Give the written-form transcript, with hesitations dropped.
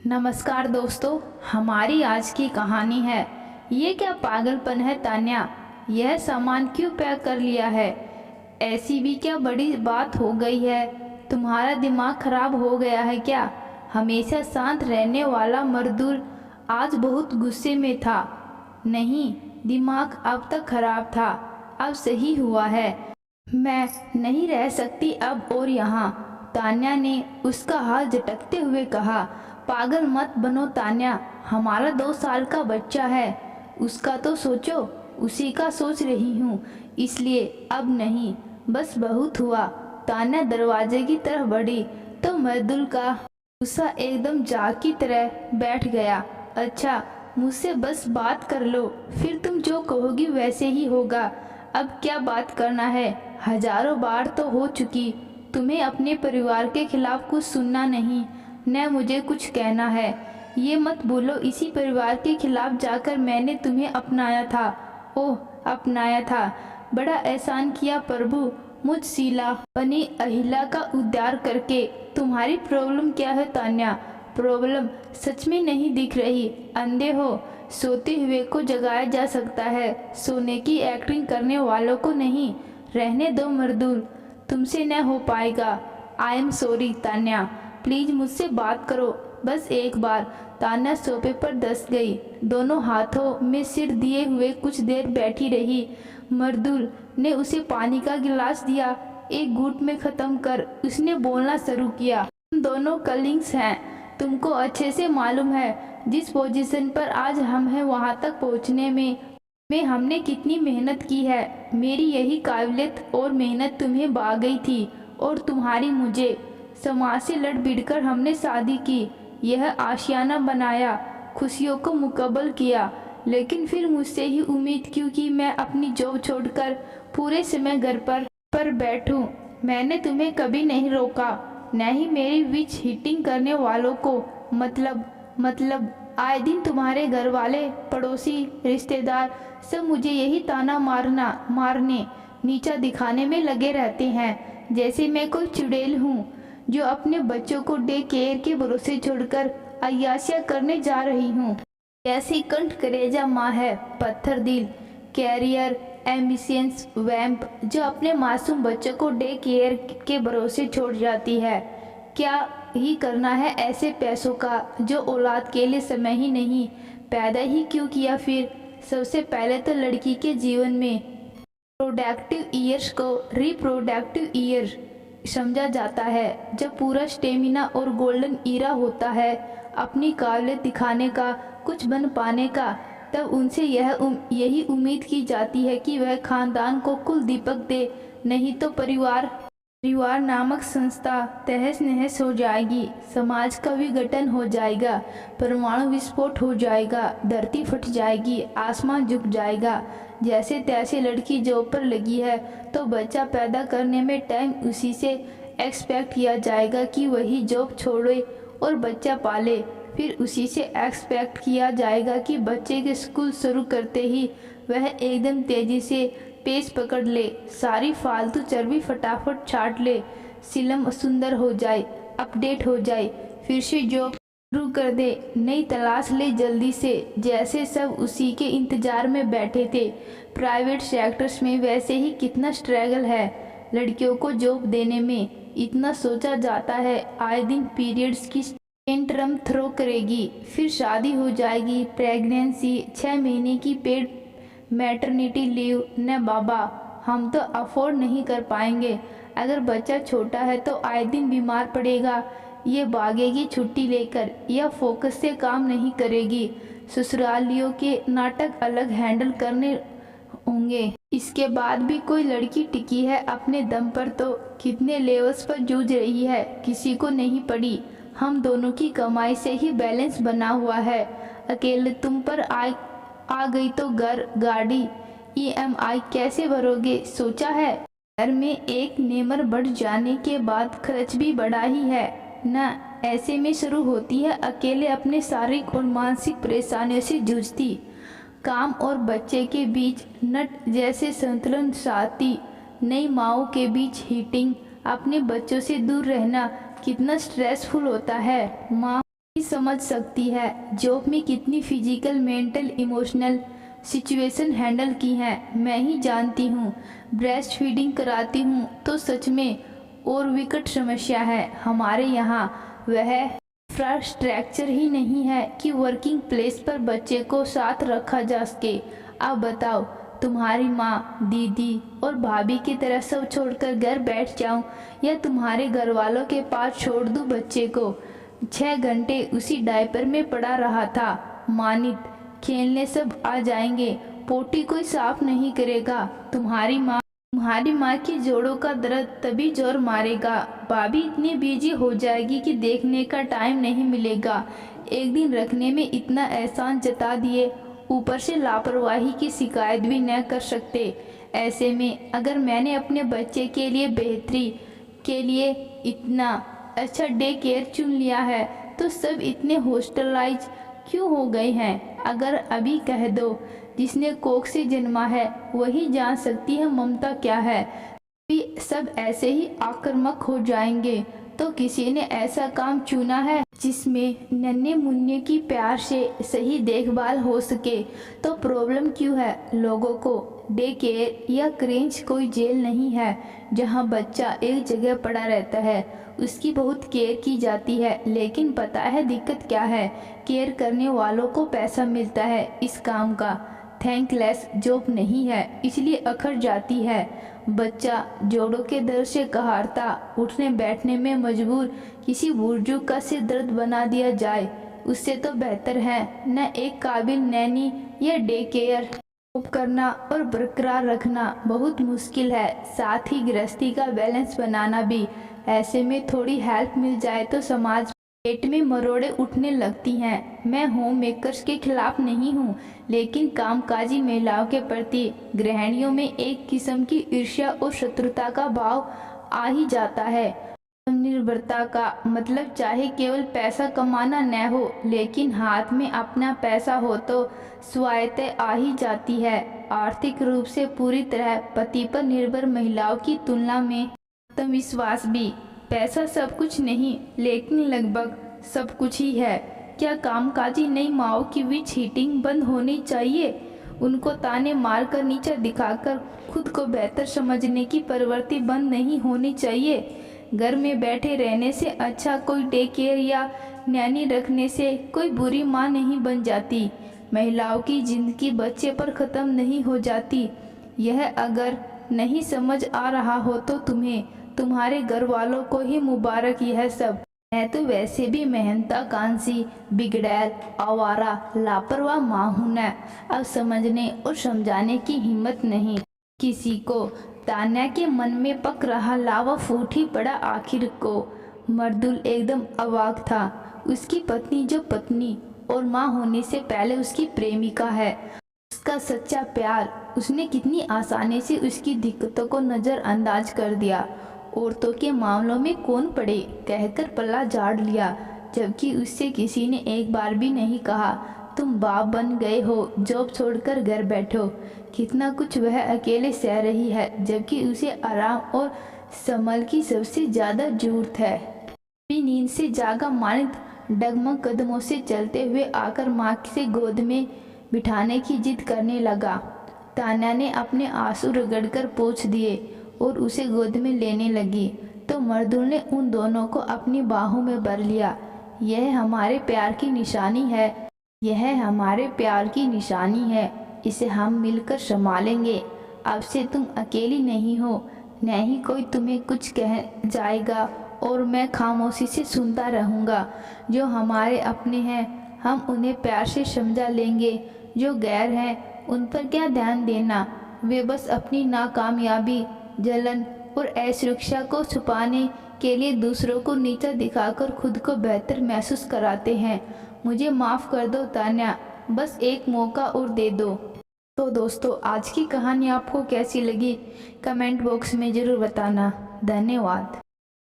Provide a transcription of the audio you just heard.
नमस्कार दोस्तों, हमारी आज की कहानी है ये क्या पागलपन है तान्या। यह सामान क्यों पैक कर लिया है? ऐसी भी क्या बड़ी बात हो गई है? तुम्हारा दिमाग खराब हो गया है क्या? हमेशा शांत रहने वाला मर्दुल आज बहुत गुस्से में था। नहीं, दिमाग अब तक खराब था, अब सही हुआ है। मैं नहीं रह सकती अब और यहाँ, तान्या ने उसका हाथ झटकते हुए कहा। पागल मत बनो तान्या, हमारा 2 साल का बच्चा है, उसका तो सोचो। उसी का सोच रही हूँ, इसलिए अब नहीं, बस बहुत हुआ। तान्या दरवाजे की तरफ बढ़ी तो मर्दुल का गुस्सा एकदम जाग की तरह बैठ गया। अच्छा, मुझसे बस बात कर लो, फिर तुम जो कहोगी वैसे ही होगा। अब क्या बात करना है? हजारों बार तो हो चुकी। तुम्हें अपने परिवार के खिलाफ कुछ सुनना नहीं, न मुझे कुछ कहना है। ये मत बोलो इसी परिवार के खिलाफ जाकर मैंने तुम्हें अपनाया था। ओह, अपनाया था, बड़ा एहसान किया प्रभु मुझ शीला बनी अहिला का उद्धार करके। तुम्हारी प्रॉब्लम क्या है तान्या? प्रॉब्लम सच में नहीं दिख रही, अंधे हो। सोते हुए को जगाया जा सकता है, सोने की एक्टिंग करने वालों को नहीं। रहने दो मर्दुल, तुमसे न हो पाएगा। I am sorry Tanya, please मुझसे बात करो, बस एक बार। तान्या सोफे पर धंस गई, दोनों हाथों में सिर दिए हुए कुछ देर बैठी रही। मर्दुल ने उसे पानी का गिलास दिया, एक घूंट में खत्म कर उसने बोलना शुरू किया। हम दोनों कलिंग्स हैं, तुमको अच्छे से मालूम है। जिस पोजीशन पर आज हम हैं वहाँ तक पहुँचने में हमने कितनी मेहनत की है। मेरी यही काबिलियत और मेहनत तुम्हें भा गई थी, और तुम्हारी मुझे। समाज से लड़ भिड़कर हमने शादी की, यह आशियाना बनाया, खुशियों को मुकम्मल किया। लेकिन फिर मुझसे ही उम्मीद क्यों कि मैं अपनी जॉब छोड़कर पूरे समय घर पर बैठूं? मैंने तुम्हें कभी नहीं रोका, न ही मेरी विच हीटिंग करने वालों को। मतलब आए दिन तुम्हारे घर वाले, पड़ोसी, रिश्तेदार सब मुझे यही ताना मारने नीचा दिखाने में लगे रहते हैं, जैसे मैं कोई चुड़ैल हूँ जो अपने बच्चों को डे केयर के भरोसे छोड़कर अय्याशियाँ करने जा रही हूँ। ऐसी कंठ करेजा माँ है, पत्थर दिल, कैरियर एम्बिशियंस वैम्प, जो अपने मासूम बच्चों को डे केयर के भरोसे छोड़ जाती है। क्या ही करना है ऐसे पैसों का जो औलाद के लिए समय ही नहीं, पैदा ही क्यों किया फिर? सबसे पहले तो लड़की के जीवन में प्रोडक्टिव ईयर्स को रिप्रोडक्टिव ईयर समझा जाता है, जब पूरा स्टेमिना और गोल्डन ईरा होता है अपनी काबिलियत दिखाने का, कुछ बन पाने का। तब उनसे यही उम्मीद की जाती है कि वह खानदान को कुल दीपक दे, नहीं तो परिवार नामक संस्था तहस नहस हो जाएगी, समाज का विघटन हो जाएगा, परमाणु विस्फोट हो जाएगा, धरती फट जाएगी, आसमान झुक जाएगा। जैसे तैसे लड़की जॉब पर लगी है तो बच्चा पैदा करने में टाइम उसी से एक्सपेक्ट किया जाएगा कि वही जॉब छोड़े और बच्चा पाले। फिर उसी से एक्सपेक्ट किया जाएगा कि बच्चे के स्कूल शुरू करते ही वह एकदम तेज़ी से पेस पकड़ ले, सारी फालतू चर्बी फटाफट छाट ले, सिलम सुंदर हो जाए, अपडेट हो जाए, फिर से जॉब शुरू कर दे, नई तलाश ले जल्दी से। जैसे सब उसी के इंतजार में बैठे थे। प्राइवेट सेक्टर्स में वैसे ही कितना स्ट्रगल है, लड़कियों को जॉब देने में इतना सोचा जाता है। आए दिन पीरियड्स की टेंट्रम थ्रो करेगी, फिर शादी हो जाएगी, प्रेगनेंसी, 6 महीने की पेड मैटरनिटी लीव। न बाबा, हम तो अफोर्ड नहीं कर पाएंगे। अगर बच्चा छोटा है तो आए दिन बीमार पड़ेगा, ये भागेगी छुट्टी लेकर, या फोकस से काम नहीं करेगी। ससुरालियों के नाटक अलग हैंडल करने होंगे। इसके बाद भी कोई लड़की टिकी है अपने दम पर तो कितने लेवल्स पर जूझ रही है, किसी को नहीं पड़ी। हम दोनों की कमाई से ही बैलेंस बना हुआ है। अकेले तुम पर आ गई तो घर, गाड़ी, ईएमआई कैसे भरोगे, सोचा है? घर में एक नेमर बढ़ जाने के बाद खर्च भी बढ़ा ही है ना। ऐसे में शुरू होती है अकेले अपने शारीरिक और मानसिक परेशानियों से जूझती। काम और बच्चे के बीच नट जैसे संतुलन साथी, नई माओं के बीच हीटिंग, अपने बच्चों से दूर रहना कितना स्ट्रेसफुल होता है। माँ समझ सकती है जॉब में कितनी physical, mental, emotional situation handle की हैं मैं ही जानती हूँ। ब्रेस्ट फीडिंग कराती हूँ तो सच में और विकट समस्या है हमारे यहाँ। वह इंफ्रास्ट्रक्चर ही नहीं है कि वर्किंग प्लेस पर बच्चे को साथ रखा जा सके। अब बताओ, तुम्हारी माँ, दीदी और भाभी की तरह सब छोड़कर घर बैठ जाऊं या तुम्हारे घर वालों के पास छोड़ दूं बच्चे को। 6 घंटे उसी डायपर में पड़ा रहा था। मानित, खेलने सब आ जाएंगे, पोटी कोई साफ नहीं करेगा। तुम्हारी माँ की जोड़ों का दर्द तभी जोर मारेगा। भाभी इतनी बिजी हो जाएगी कि देखने का टाइम नहीं मिलेगा। एक दिन रखने में इतना एहसान जता दिए, ऊपर से लापरवाही की शिकायत भी न कर सकते। ऐसे में अगर मैंने अपने बच्चे के लिए बेहतरी के लिए इतना अच्छा डे केयर चुन लिया है तो सब इतने हॉस्टलाइज क्यों हो गए हैं? अगर अभी कह दो जिसने कोख से जन्मा है वही जान सकती है ममता क्या है। भी सब ऐसे ही आक्रामक हो जाएंगे। तो किसी ने ऐसा काम चुना है जिसमें नन्हे मुन्ने की प्यार से सही देखभाल हो सके। तो प्रॉब्लम क्यों है लोगों को? डे केयर या क्रेंच कोई जेल नहीं है जहां बच्चा एक जगह पड़ा रहता है। उसकी बहुत केयर की जाती है, लेकिन पता है दिक्कत क्या है? केयर करने वालों को पैसा मिलता है इस काम का। थैंकलेस जॉब नहीं है, इसलिए अखर जाती है। बच्चा जोड़ों के दर्द से कहारता, उठने बैठने में मजबूर, किसी बुजुर्ग का सिर दर्द बना दिया जाए, उससे तो बेहतर है न एक काबिल नैनी या डे केयर। जॉब करना और बरकरार रखना बहुत मुश्किल है, साथ ही गृहस्थी का बैलेंस बनाना भी। ऐसे में थोड़ी हेल्प मिल जाए तो समाज पेट में मरोड़े उठने लगती हैं। मैं होम मेकर्स के खिलाफ नहीं हूँ, लेकिन कामकाजी महिलाओं के प्रति गृहिणियों में एक किस्म की ईर्ष्या और शत्रुता का भाव आ ही जाता है। निर्भरता का मतलब चाहे केवल पैसा कमाना न हो, लेकिन हाथ में अपना पैसा हो तो स्वायत्ता आ ही जाती है। आर्थिक रूप से पूरी तरह पति पर निर्भर महिलाओं की तुलना में आत्मविश्वास भी, पैसा सब कुछ नहीं लेकिन लगभग सब कुछ ही है। क्या कामकाजी नई माओ की भी चीटिंग बंद होनी चाहिए? उनको ताने मार कर नीचा दिखाकर खुद को बेहतर समझने की प्रवृत्ति बंद नहीं होनी चाहिए। घर में बैठे रहने से अच्छा कोई डे केयर या नैनी रखने से कोई बुरी माँ नहीं बन जाती। महिलाओं की जिंदगी बच्चे पर ख़त्म नहीं हो जाती। यह अगर नहीं समझ आ रहा हो तो तुम्हें, तुम्हारे घर वालों को ही मुबारक। यह सब मैं तो वैसे भी महंताकांक्षी, बिगड़ैल, आवारा, लापरवाह माँ हूं न। अब समझने और समझाने की हिम्मत नहीं किसी को। तान्या के मन में पक रहा लावा फूट ही पड़ा आखिर को। मर्दुल एकदम अवाक था। उसकी पत्नी जो पत्नी और माँ होने से पहले उसकी प्रेमिका है, उसका सच्चा प्यार, उसने कितनी आसानी से उसकी दिक्कतों को नज़रअंदाज कर दिया। औरतों के मामलों में कौन पड़े कहकर पल्ला झाड़ लिया, जबकि उससे किसी ने एक बार भी नहीं कहा तुम बाप बन गए हो, जॉब छोड़कर घर बैठो। कितना कुछ वह अकेले सह रही है, जबकि उसे आराम और संभल की सबसे ज़्यादा जरूरत है। अपनी नींद से जागा मानित डगमग कदमों से चलते हुए आकर माँ से गोद में बिठाने की जिद करने लगा। तान्या ने अपने आंसू रगड़कर पोंछ दिए और उसे गोद में लेने लगी तो मर्दुल ने उन दोनों को अपनी बाहों में भर लिया। यह हमारे प्यार की निशानी है, यह हमारे प्यार की निशानी है, इसे हम मिलकर संभालेंगे। अब से तुम अकेली नहीं हो, न ही कोई तुम्हें कुछ कह जाएगा और मैं खामोशी से सुनता रहूँगा। जो हमारे अपने हैं हम उन्हें प्यार से समझा लेंगे, जो गैर हैं उन पर क्या ध्यान देना। वे बस अपनी नाकामयाबी, जलन और असुरक्षा को छुपाने के लिए दूसरों को नीचा दिखाकर खुद को बेहतर महसूस कराते हैं। मुझे माफ़ कर दो तान्या, बस एक मौका और दे दो। तो दोस्तों, आज की कहानी आपको कैसी लगी कमेंट बॉक्स में ज़रूर बताना। धन्यवाद।